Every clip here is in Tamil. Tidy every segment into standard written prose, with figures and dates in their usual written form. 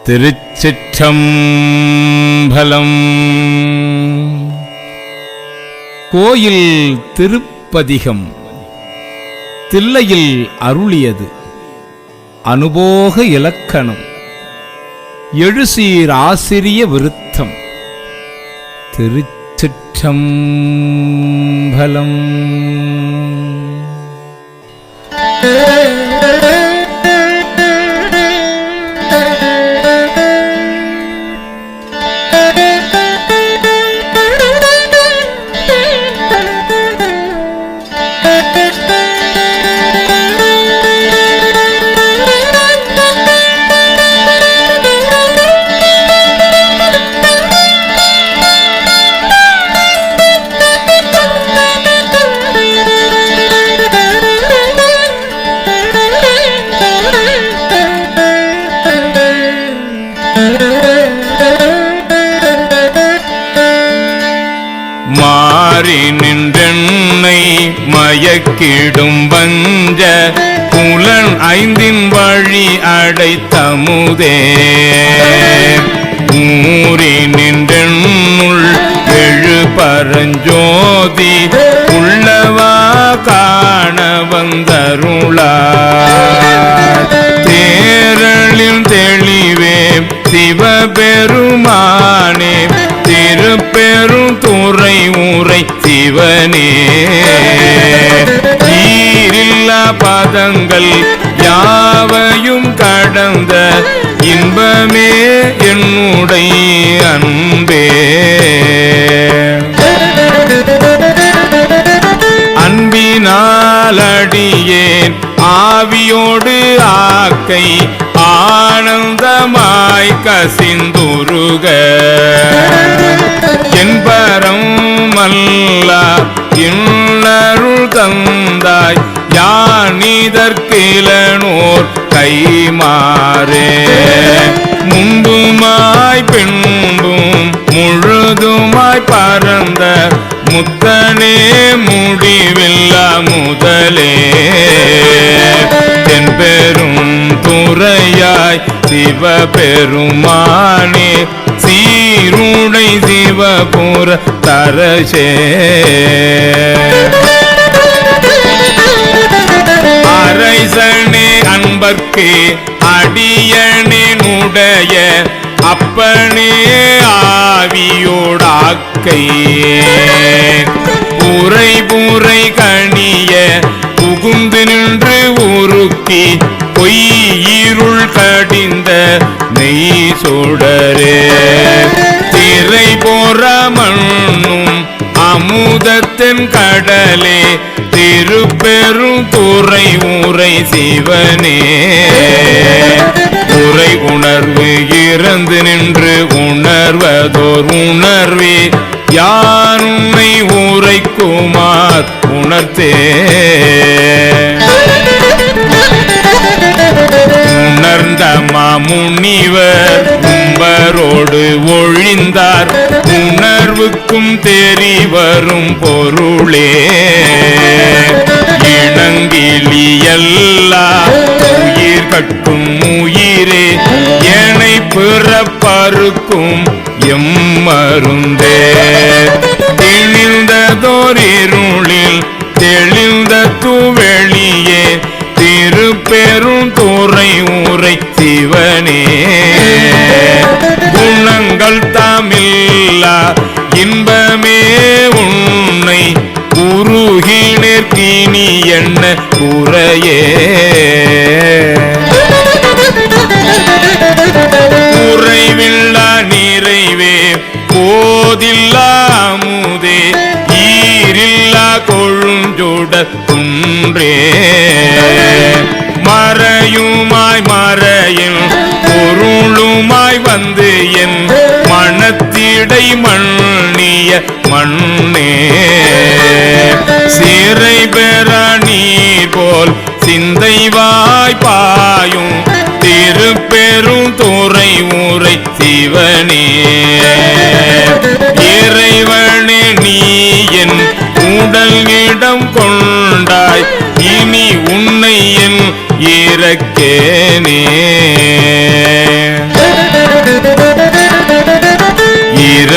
திருச்சிற்றம்பலம். கோயில் திருப்பதிகம் தில்லையில் அருளியது. அனுபோக இலக்கணம். எழுசீர் ஆசிரிய விருத்தம். திருச்சிற்றம்பலம். மாறி நின்றென்னை மயக்கிடும் வஞ்ச புலன் ஐந்தின் வழி அடைத்தமுதே. ஊறி நின்றென்னுள் எழு பரஞ்சோதி உள்ளவா காண வந்தருளார். தேரளில் தெளிவே சிவபெருமானே திருப்பெரும் துறை ஊரை சிவனே. ஈரில்லா பதங்கள் யாவையும் கடந்த இன்பமே என்னுடைய அன்பே. அன்பினாலடியேன் ஆவியோடு ஆக்கை ஆனந்தமாய் கசிந்துருக என்பரம் மல்லா இன்னருள் தந்தாய் யானிதற்கிலனோர் கைமாறே. முன்புமாய் பின்பும் முழுதுமாய் பரந்த முத்தனே முடிவில்லா முதலே. தென்பெரும் துறையாய் சிவபெருமானே சீருடை சிவபுர தரசே. அரைசனே அன்பர்க்கு அடியனுடைய அப்பனே ஆவியோடாக்கை புரை புரை கணிய புகுந்து நின்று உருக்கி பொய்யிருள் கடிந்த நெய் சுடரே. திரை போற மண்ணும் அமுதத்தின் கடலே திருப்பெரும் துறை ஊரை சிவனே. உரை உணர்வு இறந்து நின்று உணர்வதோர் உணர்வே யானை உரைக்குமார் உணர்த்தே. உணர்ந்த மாமுனிவர் கும்பரோடு ஒழிந்தார் உணர்வுக்கும் தெரிவரும் பொருளே. இணங்கிலியல்லா உயிர் கட்டும் உயிரே என்னை பிறப்பருக்கும் எம்மருந்தே. தெளிந்ததோரிருளில் தெளிந்த தூவெளியே திருப்பெரும் துறை ஊரை சிவனே. குணங்கள் தாமில்லா இன்பமே உன்னை உருகினேற்கினி என்ன குறையே. குறைவில்லா நிறைவே போதில்லா அமுதே ஈரில்லா கொழுஞ்சோட குன்றே. மறையுமாய் மறையில் பொருளுமாய் வந்து என் மனத்திடை மண்ணிய மண்ணே. சிறை பெற நீர் போல் சிந்தை வாய்ப்பாயும் திருப்பெரும் துறை ஊரை சிவனே. இறைவனே நீ என் உடல் இடம் கொண்டாய் இனி உன்னை என் இறக்கேனே.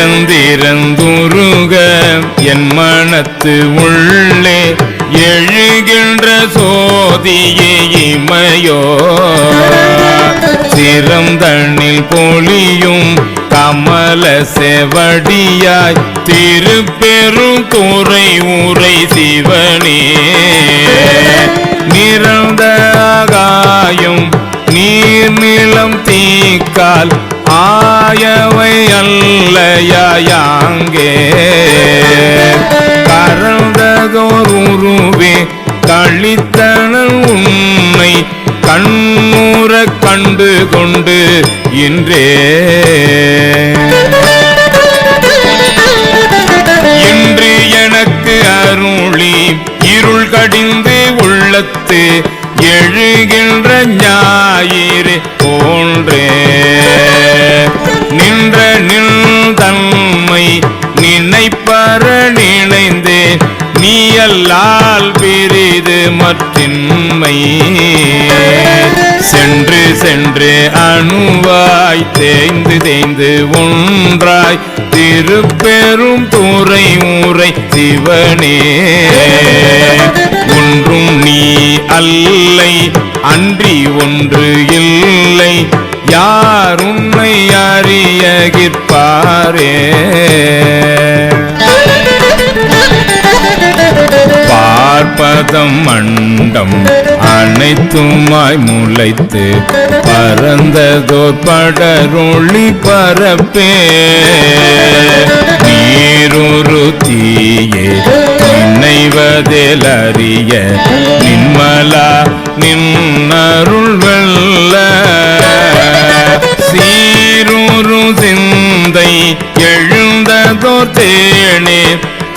இறந்திறந்துருக என் மனத்து உள்ளே எழுகின்ற சோதியே இமையோ சிறந்தனில் பொலியும் கமல செவடியாய் திருப்பெரும் துறை ஊரை சிவனே நிறந்த ஆகாயம் நீர் நிலம் தீக்கால் ஆயவை அல்லையாங்கே கறந்ததோர் உருவே கழித்தனன் உன்னை கண்ணூர கண்டு கொண்டு இன்றே இன்று எனக்கு அருளி இருள் கடிந்து உள்ளத்து எழுகின்ற ஞாயிறு போன்றே நின்ற நின்தன்மை நினைப்பற நினைந்தே நீ அல்லால் பிரிது மற்றின்மை சென்று சென்று அணுவாய் தேய்ந்து தேய்ந்து ஒன்றாய் திருப்பெரும் துறை ஊரை சிவனே ஒன்றும் நீ அல்லை அன்றி ஒன்று இல்லை யார் உன்னை அறியகிற்பாரே பார்ப்பதம் மண்டம் அனைத்துமாய் முளைத்து பரந்ததோர் படரொளி பரப்பே நீரொரு தீயே நினைவதில் அறிய நின்மலா நின்னருள் வெல்ல சீரொரு சிந்தை எழுந்ததோர் தேனே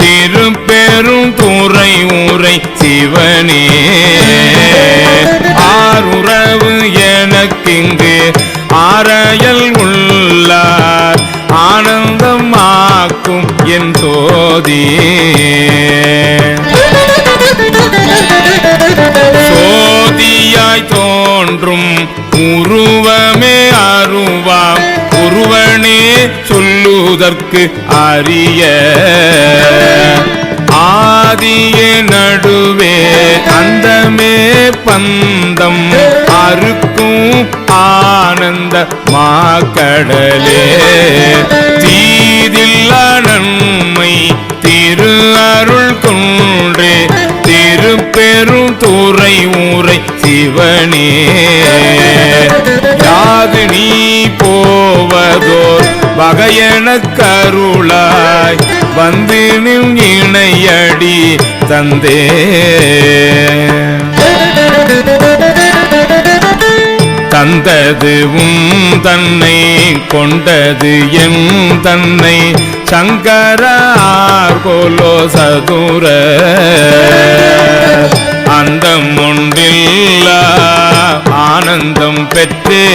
திருப்பெரும் துறை ஊரை சிவனே ஆருறவு எனக்கிங்கு ஆரையல் உள்ளார் ஆனந்தமாக்கும் என் சோதி சோதியாய் தோன்றும் உருவமே அருவாம் ஒருவனே சொல்லுதற்கு அரிய ஆதியே நடுவே அந்தமே பந்தம் அறுக்கும் ஆனந்த மாக்கடலே தீதில்லா நன்மை திரு அருள் கொன்றே திருப்பெரும் துறை ஊரை சிவனே யாது நீ போவதோர் வகையெனக் கருளாய் வந்து நின் இணையடி தந்தே தந்தது தன்னை கொண்டது என் தன்னை சங்கரார் போலோ சதுர அந்தம் ஒன்றில்லா ஆனந்தம் பெற்றே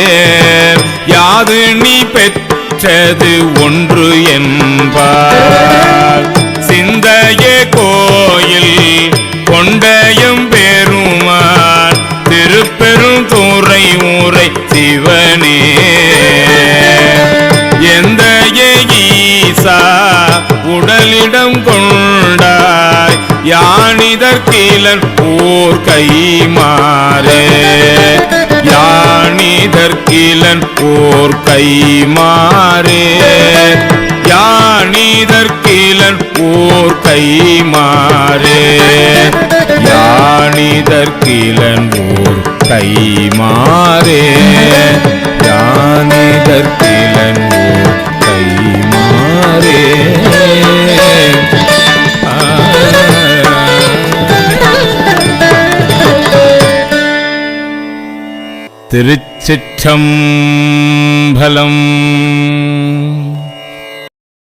யாது நீ பெற்றது ஒன்று என்பார் சிந்தையே கோயில் கொண்டையும் பெருமான் திருப்பெரும் துறை ஊரை சிவனே எந்த ஈசா உடலிடம் கொண்டாய் யானிதற்கிலன் ஓர் கை மாறே யானிதற்கிலன் ஓர் கை மாறே யானிதற்கிலன் ஓர் கை மாறே யானிதற்கிலன் ஓர் கை மாறே யானிதற்கிலன் ஓர் கை மாறே திருச்சிற்றம்பலம்.